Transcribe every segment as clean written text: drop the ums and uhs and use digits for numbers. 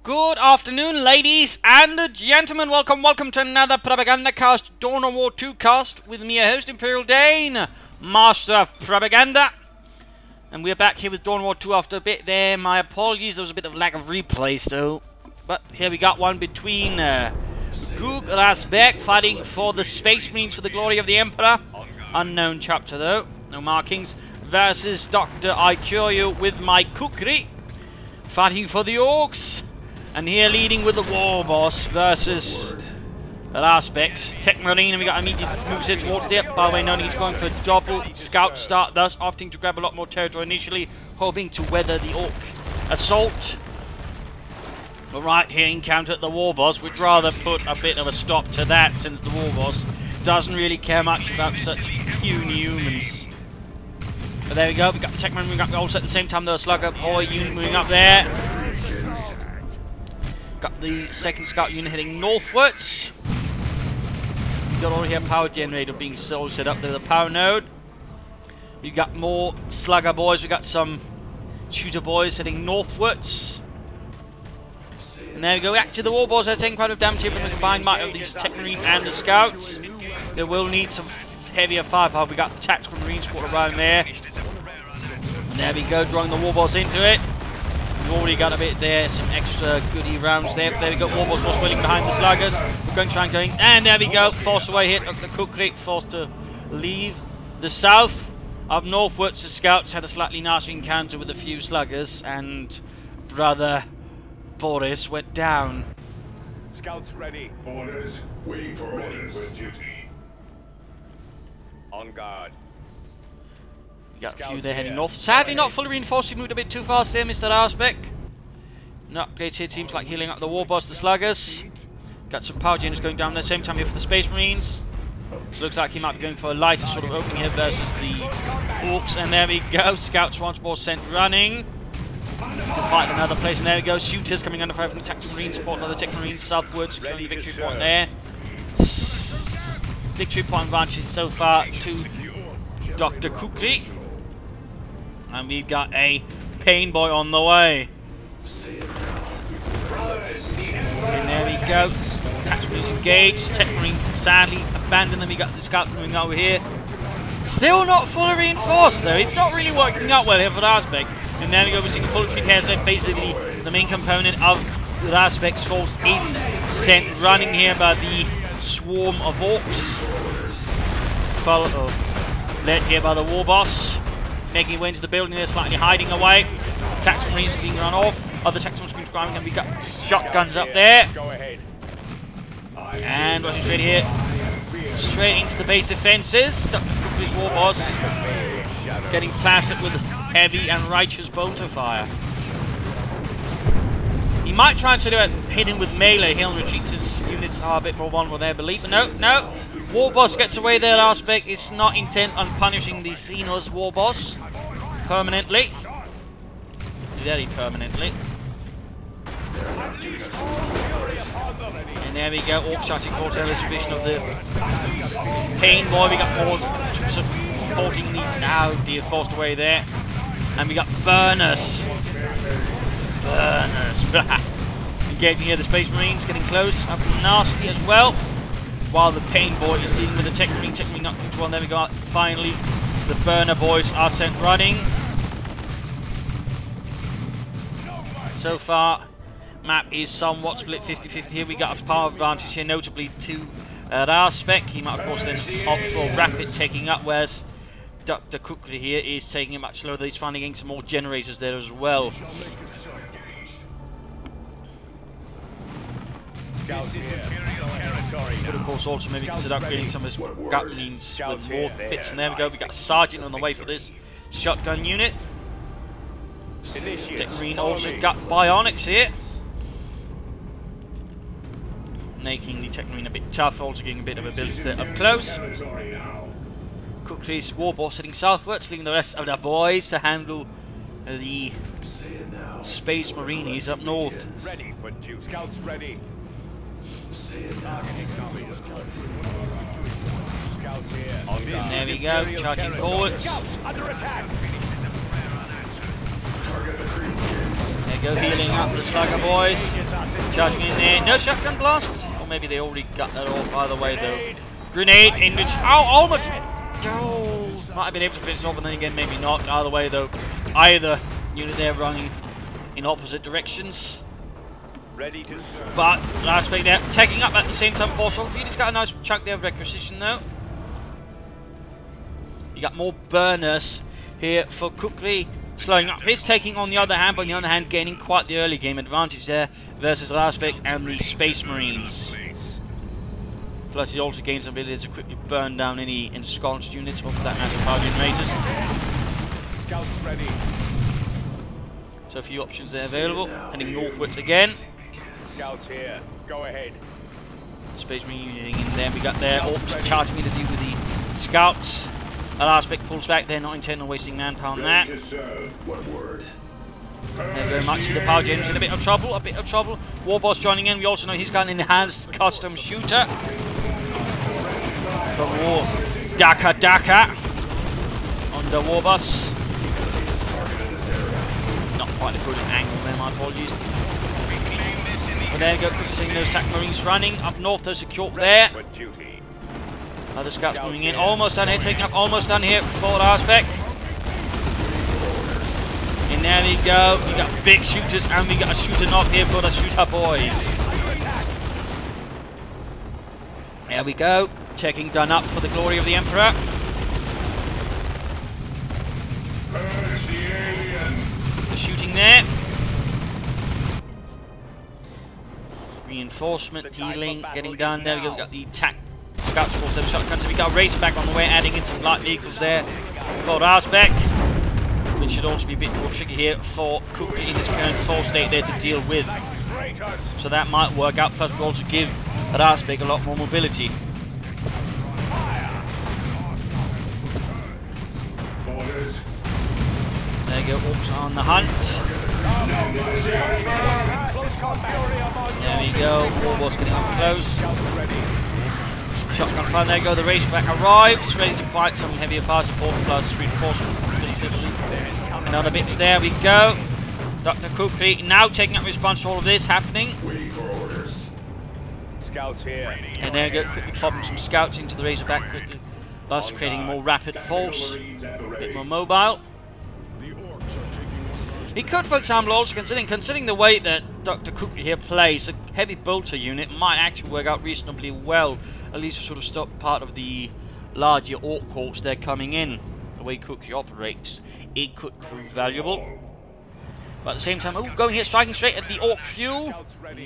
Good afternoon, ladies and gentlemen. Welcome to another Propagandacast, DoW2 cast with me, your host, Imperial Dane, Master of Propaganda. And we're back here with DoW2 after a bit there. My apologies, there was a bit of lack of replays though. But here we got one between Razbeg fighting for the Space Marines for the glory of the Emperor. Unknown chapter though, no markings. Versus Dr.Kukri with my Kukri fighting for the Orcs. And here leading with the War Boss versus Razbeg. Tech Marine, and we got immediate moves here towards there. By the way, noting he's going for a double scout start, thus opting to grab a lot more territory initially, hoping to weather the Orc assault. But right here, encounter the War Boss, would rather put a bit of a stop to that, since the War Boss doesn't really care much about such puny humans. But there we go, we got the Tech Marine moving up also at the same time, the Slugger Boy unit moving up there. Got the second scout unit heading northwards. We've got already here a power generator being set up there, the power node. We've got more Slugger Boys, we've got some Shooter Boys heading northwards. And there we go, back to the War Boys. They're taking quite a bit of damage here from the combined might of these Tech Marine and the Scouts. They will need some heavier firepower. We got the Tactical Marine squad around there. And there we go, drawing the War Boss into it. We've already got a bit there, some extra goodie rounds there. There we go, War Boss force wheeling behind the Sluggers. We're going to try and going, and there we go, forced away here. Dr.Kukri forced to leave the south. Up northwards, the Scouts had a slightly nasty encounter with a few Sluggers, and Brother Boris went down. Scouts ready. Orders. Waiting for orders. For duty. On guard. Got a few there heading north. Sadly not fully reinforced, he moved a bit too fast there, Mr. Razbeg. No upgrades here, seems like healing up the War Boss, the Sluggers. Got some power generators going down there, same time here for the Space Marines. So looks like he might be going for a lighter sort of opening here versus the Orcs. And there we go, Scouts once more sent running to fight another place. And there we go, Shooters coming under fire from the Tactical Marine support, another Tech Marine southwards, securing the victory point there. Victory point advantage so far to Dr. Kukri. And we've got a Pain Boy on the way. And there we go. Tactical Marines engaged. Tech Marine sadly abandoned them. We got the Scouts moving over here. Still not fully reinforced though. It's not really working out well here for Razbeg. And there we go. We're seeing full repairs. So basically, the main component of Razbeg's force is sent running here by the swarm of Orcs. Led here by the War Boss. Making way into the building there, slightly hiding away. Tactical Marines being run off. Other Tactical Marines grounding, and we got shotguns up there. And rushing straight here. Straight into the base defences. Dr. Kukri's War Boss getting plastered with heavy and righteous bolter fire. He might try and hit him with melee here on retreat, since units are a bit more vulnerable there, believe. But no. War Boss gets away there. Razbeg is not intent on punishing the Xenos War Boss permanently. Very permanently. And there we go, Orc shouting for elevation of the Pain Boy. We got more troops supporting these now. Dear forced away there. And we got Burners. Engaging here the Space Marines, getting close, up nasty as well. While the Pain Boy is dealing with the Tech Marine not into one. There we go. Finally, the Burner Boys are sent running. So far, map is somewhat split 50-50 here. We got a power advantage here, notably to Razbeg. He might, of course, then opt for rapid taking up, whereas Dr. Kukri here is taking it much slower. He's finding some more generators there as well. But of course also maybe consider upgrading some of his Gatlings with more bits. And there we go, we got a Sergeant on the way for this shotgun unit. Tech Marine also got Bionics here, making the Tech Marine a bit tough, also getting a bit of ability there up close. Kukri's War Boss heading southwards, leaving the rest of the boys to handle the Space Marines up north. Ready for Scouts ready. And there we go, charging forwards. Under attack. we go, healing up the Slugger boys. Charging in there. No shotgun blasts? Or maybe they already got that off. Either way, though. Grenade in which... Oh, almost... Oh, might have been able to finish off, and then again, maybe not. Either way, though, either unit there running in opposite directions. Ready to serve. But Razbeg there, taking up at the same time for Solfeed. He's got a nice chunk there of requisition, though. You got more burners here for Kukri. Slowing up his taking on the other hand, but on the other hand, gaining quite the early game advantage there versus Razbeg and the Space Marines. Plus, he also gains some abilities to quickly burn down any ensconced units, or for that matter, power generators. Scouts ready. So a few options there available. Heading northwards again. Scouts here. Go ahead. Space Marine using in there. We got their orcs charging in to deal with the scouts. Razbeg pulls back. They're not intent on wasting manpower on that. They're very much the power generators in a bit of trouble. Warboss joining in. We also know he's got an enhanced custom shooter from War Daka on the Warboss. Not quite a good angle there, my apologies. But there we go, quickly seeing those attack marines running. Up north, they're secure there. Other scouts moving in. Almost done here, taking up, almost done here for Razbeg. And there we go. We got big shooters, and we got a shooter knock here for the shooter boys. There we go. Checking done up for the glory of the Emperor. The shooting there. Reinforcement, healing, getting done. There we go. We got the attack. Scouts also shotguns. So we got a Razorback on the way, adding in some light vehicles there for Razbeg. Which should also be a bit more tricky here for Kukri in his current full state there to deal with. So that might work out. Plus, we also give Razbeg a lot more mobility. There you go, orcs on the hunt. There we go, Warboss getting up close. Shotgun fire, there you go, the Razorback arrives, ready to fight some heavier fire support plus reinforcement. Another bits there we go. Dr. Kukri now taking up response to all of this happening. Scouts here. And there we go, quickly popping some scouts into the Razorback quickly, thus creating a more rapid force, a bit more mobile. He could, for example, also considering the way that Dr. Kukri here plays, a heavy bolter unit might actually work out reasonably well, at least to sort of stop part of the larger orc hordes they're coming in. The way Kukri operates, it could prove valuable. But at the same time, oh, going here, striking straight at the orc fuel.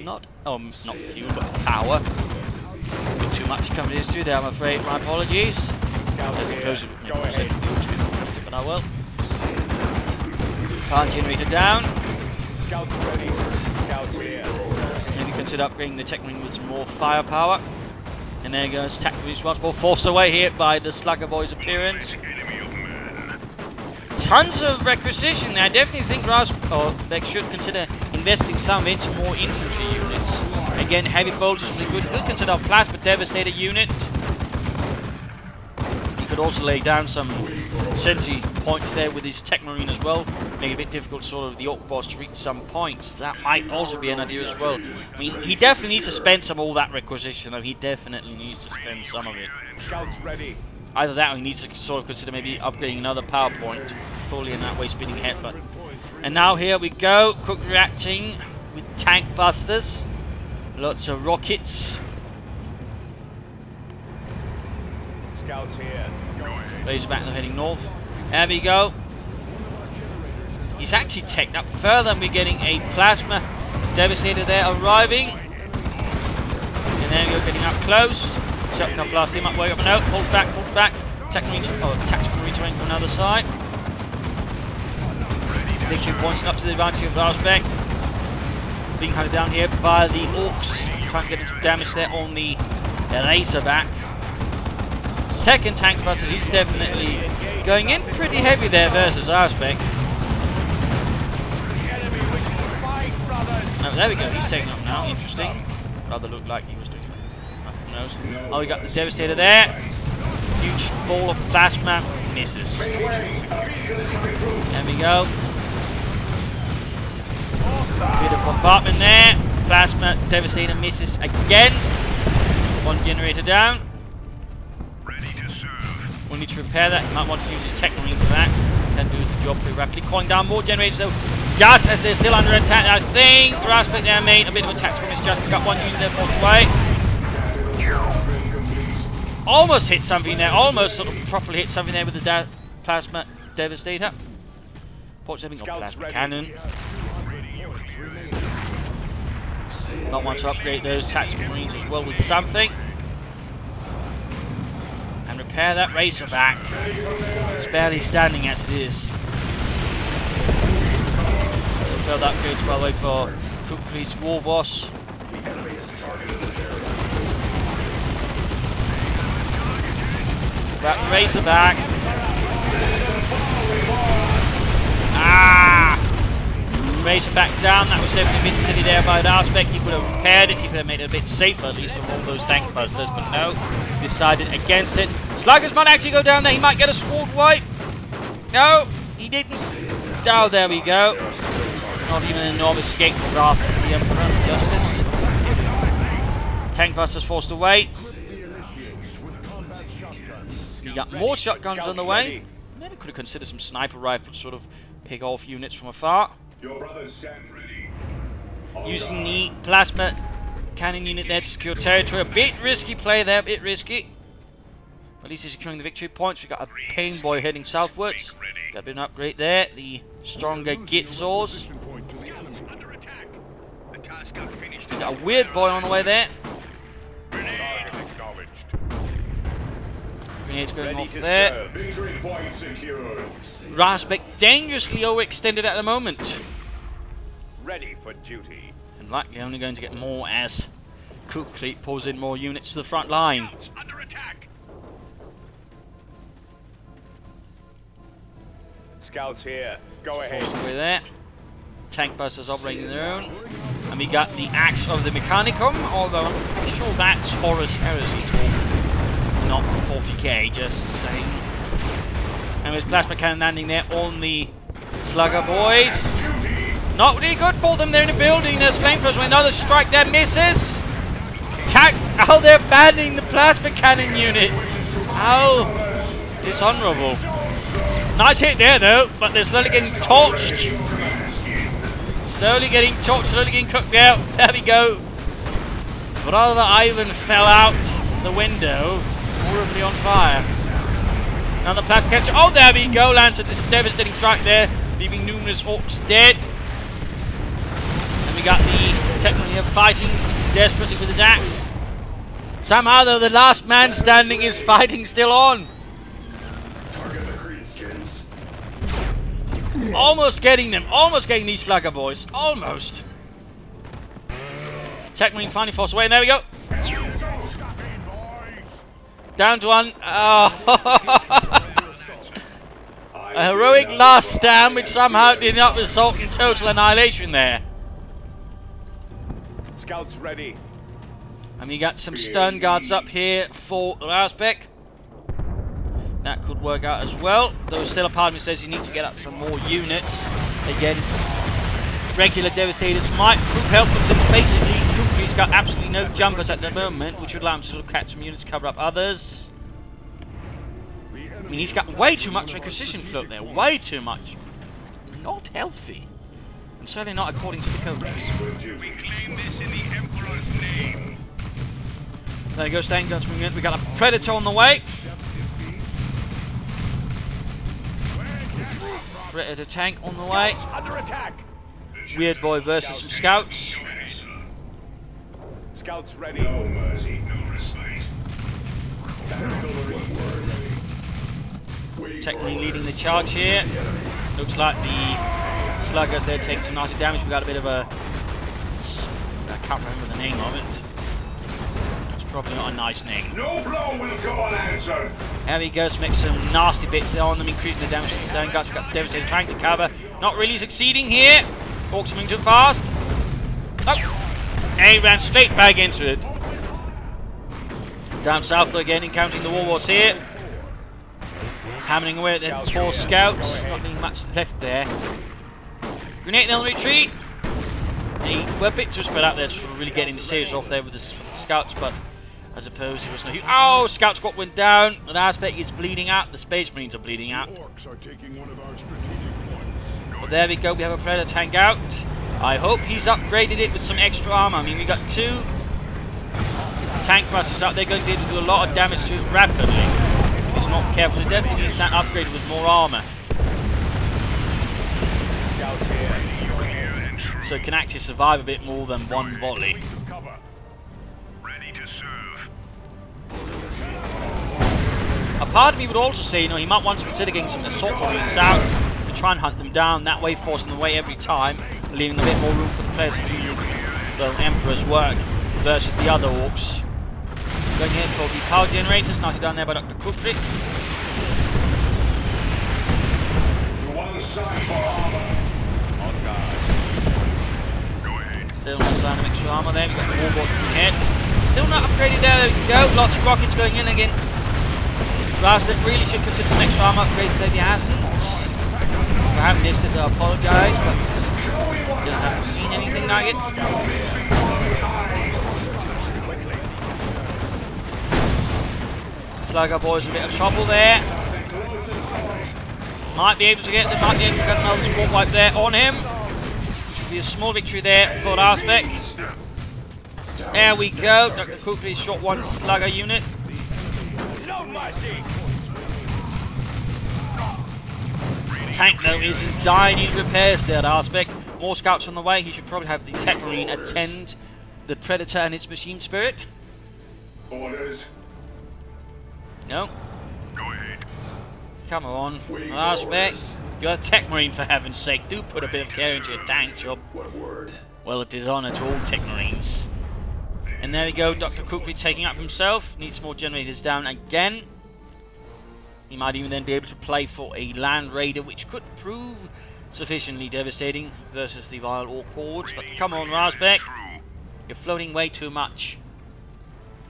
Not fuel, but power. A bit too much coming to this too there, I'm afraid. My apologies. As opposed to but I will. Power generator down. Scouts ready. Scouts here. Maybe consider upgrading the tech wing with some more firepower. And there goes tactical responsible, forced away here by the Slugger boys' appearance. Tons of requisition there. I definitely think they should consider investing some into more infantry units. Again, heavy bolters will be good. Could consider a plasma devastator unit. He could also lay down some sentry points there with his tech marine as well. Make it a bit difficult sort of the orc boss to reach some points. That might also be an idea as well. I mean, he definitely needs to spend some of all that requisition, though. He definitely needs to spend some of it. Scouts ready. Either that or he needs to sort of consider maybe upgrading another power point fully in that way, spinning headbutt. And now here we go, Cook reacting with tank busters. Lots of rockets. Scouts here. Razorback heading north. There we go. He's actually teched up further, and we're getting a plasma devastator there arriving. And there we go, getting up close. Shotgun blast him up, way up and out. Pulls back. Tactical return from another side. Victory points up to the advantage of Razbeg. Being hunted down here by the orcs. Trying to get some damage there on the Razorback. Second tank buster, he's definitely going in pretty heavy there versus Razbeg. Oh, there we go, he's taking up now. Interesting. Rather looked like he was doing it. Nothing knows. Oh, we got the Devastator there. Huge ball of plasma. Misses. There we go. Bit of compartment there. Plasma Devastator misses again. One generator down. Ready to serve. We'll need to repair that. He might want to use his Technomarine for that. Can do the job pretty rapidly. Calling down more generators though. Just as they're still under attack, I think Razbeg there made a bit of a tactical misjudgment. We've got one unit there forced away. Almost hit something there. Almost sort of properly hit something there with the Plasma Devastator. Fortunately, not Plasma Cannon. Not want to upgrade those tactical marines as well with something. And repair that Razorback. It's barely standing as it is. Failed upgrades by the way for Kukri's War Boss. Back Razorback. Ah! Razorback down. That was definitely a bit silly there by Razbeg. He could have repaired it. He could have made it a bit safer at least from all those tank busters. But no, decided against it. Sluggers might actually go down there. He might get a squad wipe. No, he didn't. Oh, there we go. Not even an enormous escape from Wrath of the Emperor Justice. Tank busters forced away. You got more shotguns on the way. Maybe could have considered some sniper rifles, sort of pick off units from afar. Your brothers stand ready. Using the plasma cannon unit there to secure territory. A bit risky play there, a bit risky. At least he's securing the victory points. We've got a pain boy heading southwards. Got a bit of an upgrade there. The stronger Git saws. We've got a weird boy on the way there. Grenades going off there. Razbeg dangerously overextended at the moment. Ready for duty. And likely only going to get more as Kukri pulls in more units to the front line. Under attack. Scouts here. Go ahead. Forced away there. Tank busters operating their own. And we got the Axe of the Mechanicum, although I'm pretty sure that's Horus Heresy talk. Not 40k, just saying. And there's plasma cannon landing there on the Slugger boys. Not really good for them. They're in a building. There's flamethrowers. Another strike there misses. Oh, they're banning the plasma cannon unit. How dishonorable. Nice hit there though, but they're slowly getting torched. Slowly getting torched, slowly getting cooked out. There we go. Brother Ivan fell out the window, horribly on fire. Another plasma catcher. Oh, there we go. Lands this devastating strike there, leaving numerous orcs dead. And we got the Technomarine fighting desperately with his axe. Somehow though, the last man standing is fighting still on. Almost getting them. Almost getting these Slugger boys. Almost. Technomarine finally forced away. And there we go. Down to one. Oh. A heroic last stand which somehow did not result in total annihilation there. Scouts ready. And we got some stun guards up here for Razbeg. That could work out as well. Though still a part of me says he needs to get up some more units. Again, regular Devastators might prove helpful since basically Kukri's got absolutely no jumpers at the moment, which would allow him to sort of catch some units, cover up others. I mean, he's got way too much requisition float there. Way too much. Not healthy. And certainly not according to the codex. We claim this in the Emperor's name. There goes Tank Guns moving in. We got a Predator on the way. Predator tank on the way. Under attack. Weird boy versus some scouts. Scouts ready. No mercy, no respite. Technically leading the charge here. Looks like the Sluggers there take some nasty damage. We got a bit of a... I can't remember the name of it. It's probably not a nice name. No blow will go unanswered. There we go, make some nasty bits there on them, increasing the damage to the stone guards. We've got Devastator trying to cover. Not really succeeding here. Orcs moving too fast. Oh! And he ran straight back into it. Down south though again, encountering the War Wars here. Hammering away at the poor scouts. Not being much left there. Grenade on the retreat. We're a bit too spread out there to really get any serious off there with the scouts, but I suppose he was no. Oh, scout squad went down. Razbeg is bleeding out. The Space Marines are bleeding out. Orcs are taking one of our strategic points. But there we go. We have a Predator tank out. I hope he's upgraded it with some extra armor. I mean, we got 2 tank busters out there going to be able to do a lot of damage to it rapidly. If he's not careful, he definitely needs that upgraded with more armor. So it can actually survive a bit more than one volley. Ready to serve. A part of me would also say, you know, he might want to consider getting some assault marines out and try and hunt them down, that way forcing them away every time, leaving a bit more room for the players to do the Emperor's work versus the other orcs. Going in for the power generators, knotted down there by Dr.Kukri. To one side for armor. On guard. Still no sign of extra armor there. We've got the warbot ahead. Still not upgraded there. There we go. Lots of rockets going in again. Razbeg really should consider some extra armor upgrades there. He hasn't. If I haven't missed it, I apologise, but just haven't seen anything like it. Slugger boys a bit of trouble there. Might be able to get another squad wipe there on him. Should be a small victory there for Razbeg. There we go. Dr.Kukri shot 1 slugger unit. Tank though is in dire need of repairs there, Razbeg. More scouts on the way. He should probably have the Tech Marine attend the Predator and its machine spirit. Orders. No. Go ahead. Come on, Razbeg. You're a Tech Marine, for heaven's sake. Do put a bit of care into your tank job. What word? Well, it is honour to all Tech Marines. And there we go, Dr.Kukri taking up himself. Needs more generators down again. He might even then be able to play for a Land Raider, which could prove sufficiently devastating versus the vile Orc hordes. But come on, Razbeg. You're floating way too much.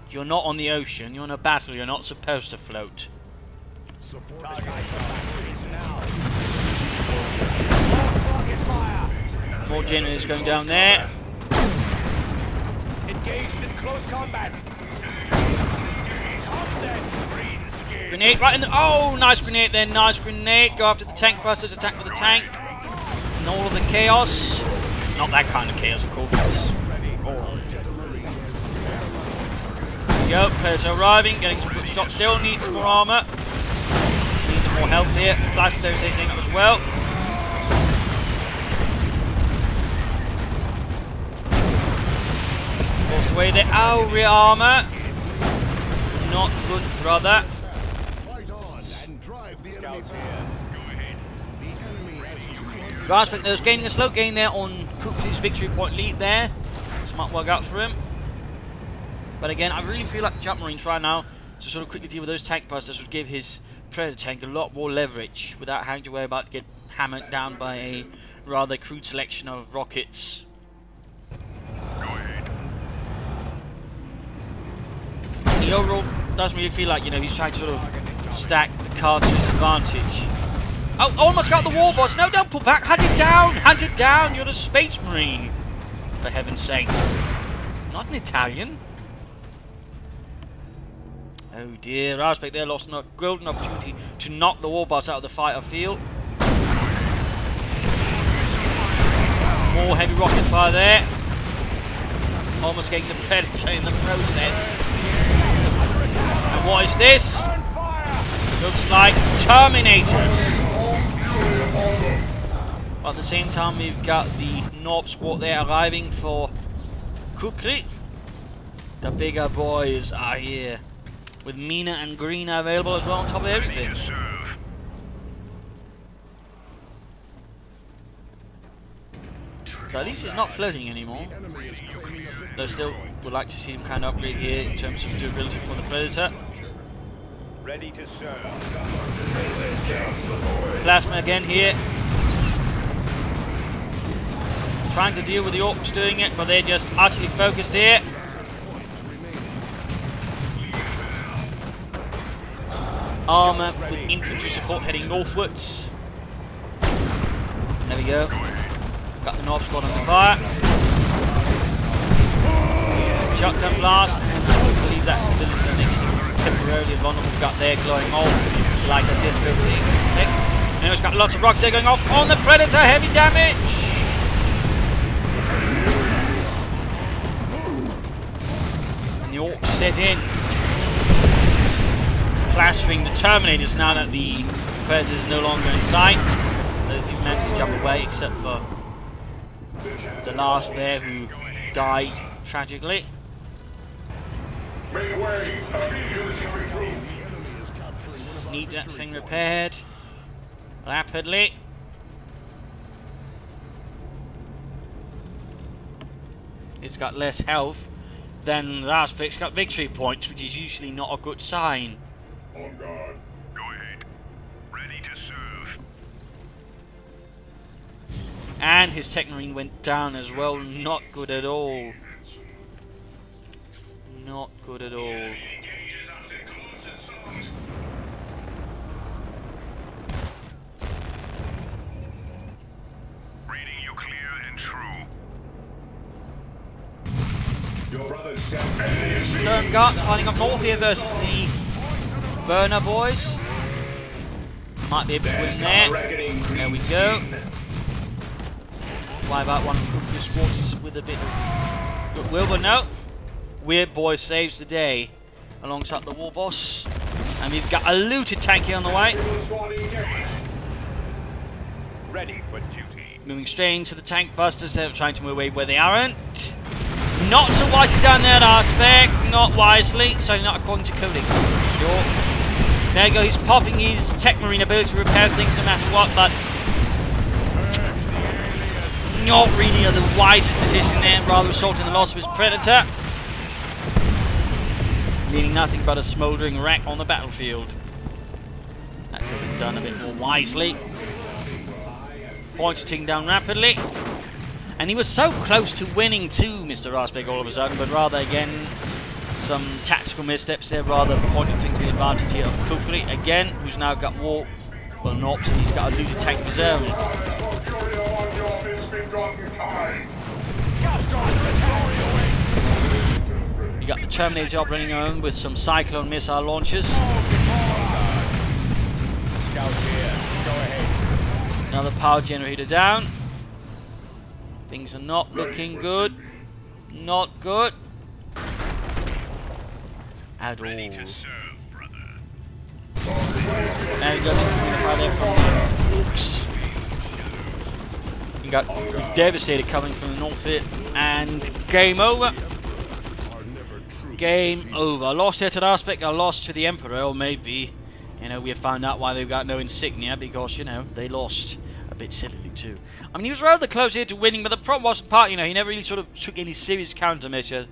You're not on the ocean. You're in a battle. You're not supposed to float. More generators going down there. Engaged in close combat. Grenade right in the... Oh, nice grenade there. Nice grenade. Go after the tank busters. Attack with the tank. And all of the chaos. Not that kind of chaos, of course. There we go. Players are arriving. Getting some good shots. Still needs more armour. Needs more health here. Flash players hitting up as well. Forced away there. Oh, rear armour. Not good, brother. Razbeg was gaining a slow gain there on Kukri's victory point lead there. This might work out for him. But again, I really feel like Jump Marines right now to sort of quickly deal with those tank busters would give his Predator tank a lot more leverage without having to worry about getting hammered down by a rather crude selection of rockets. The overall doesn't really feel like, you know, he's trying to sort of stack the cards to his advantage. Oh, almost got the war boss. No, don't pull back. Hunt it down. Hunt it down. You're a Space Marine. For heaven's sake. Not an Italian. Oh dear. Razbeg there lost a golden opportunity to knock the war boss out of the fighter field. More heavy rocket fire there. Almost getting the Predator in the process. And what is this? Looks like Terminators. But at the same time, we've got the Norb squad there arriving for Kukri. The bigger boys are here, with Mina and Green available as well on top of everything. So at least he's not floating anymore. Though still would like to see him kind of upgrade here in terms of durability for the Predator. Ready to serve. Plasma again here. Trying to deal with the Orcs doing it, but they're just utterly focused here. Armour with infantry support heading northwards. There we go. Got the Norb squad on the fire. Shotgun blast, and I believe that's the next temporarily vulnerable gut there glowing off like a disco thing. And it's got lots of rocks there going off on the Predator, heavy damage! And the Orcs set in. Plastering the Terminators now that the Predator is no longer in sight. Those who managed to jump away except for the last there who died tragically. Make way. Need that thing repaired rapidly. It's got less health than Razbeg's got victory points, which is usually not a good sign. On guard. Go ahead. Ready to serve. And his tech marine went down as well. Not good at all. Not good at all. Engages us in close assault. Reading you clear and true. Your brother's down. Enemy Stern Guards fighting up north here versus the Burner Boys. Might be able to win there. There we go. Wipe out one of Kukri's forces with a bit of goodwill, but no. Weird Boy saves the day alongside the War Boss. And we've got a looted tank here on the way. Ready for duty. Moving straight into the tank busters. They're trying to move away where they aren't. Not so wisely done there, Razbeg. Not wisely. Certainly not according to coding. Sure. There you go. He's popping his tech marine ability to repair things no matter what, but not really the wisest decision there. Rather resulting in the loss of his Predator, leaving nothing but a smouldering wreck on the battlefield. That could have been done a bit more wisely. Points ticking down rapidly. And he was so close to winning too, Mr. Razbeg, all of a sudden, but rather, again, some tactical missteps there, rather pointing things to the advantage here of Kukri, again, who's now got war, well, not, and he's got a looted tank of his own. You got the Terminator job running around with some Cyclone missile launchers. Scout here. Go ahead. Another power generator down. Things are not looking good. Not good. At all. Ready to serve, brother. There you go, fire there from the Orcs. You got the Devastator coming from the north here, and game over. Game over. Lost here to Razbeg, a loss to the Emperor, or maybe, you know, we have found out why they've got no insignia, because, you know, they lost a bit sillily too. I mean, he was rather close here to winning, but the problem was part, you know, he never really sort of took any serious countermeasures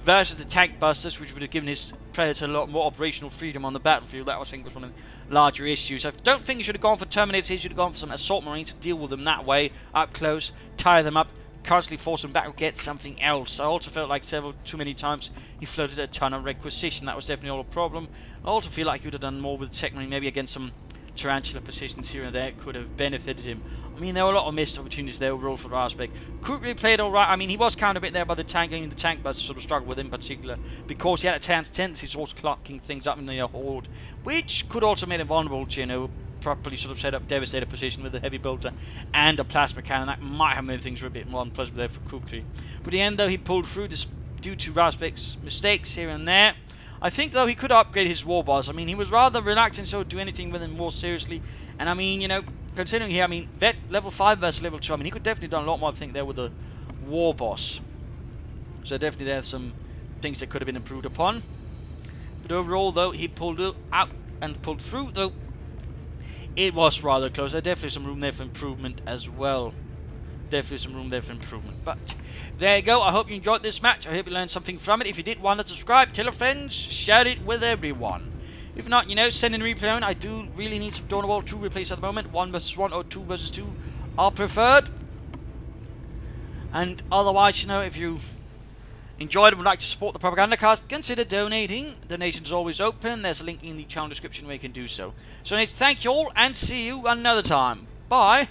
versus the tank busters, which would have given his Predator a lot more operational freedom on the battlefield. That, I think, was one of the larger issues. I don't think he should have gone for Terminators. He should have gone for some Assault Marines to deal with them that way, up close, tie them up, constantly force them back, or get something else. I also felt like too many times he floated a ton of requisition. That was definitely all a problem. I also feel like he would have done more with the tech marine, maybe against some tarantula positions here and there. It could have benefited him. I mean, there were a lot of missed opportunities there overall for Razbeg. Kukri played alright. I mean, he was countered a bit there by the tank, and the tank busters sort of struggled with him in particular, because he had a tendency towards clocking things up in the horde, which could also make him vulnerable to, you know, properly sort of set up Devastator position with a heavy bolter and a plasma cannon. That might have made things a bit more unpleasant there for Kukri. But in the end, though, he pulled through this due to Razbeg's mistakes here and there. I think, though, he could upgrade his war boss. I mean, he was rather reluctant to do anything with him more seriously. And I mean, you know, considering here, I mean, vet level 5 versus level 2, I mean, he could definitely done a lot more, I think, there with the war boss. So definitely there's some things that could have been improved upon. But overall, though, he pulled it out and pulled through, though it was rather close. There's definitely some room there for improvement as well. Definitely some room there for improvement. But there you go. I hope you enjoyed this match. I hope you learned something from it. If you did want to subscribe, tell your friends, share it with everyone. If not, you know, send in a replay on. I do really need some DoW2 replays at the moment. 1 versus 1 or 2 versus 2 are preferred. And otherwise, you know, if you enjoyed and would like to support the Propagandacast, consider donating. Donations are always open. There's a link in the channel description where you can do so. So, thank you all, and see you another time. Bye.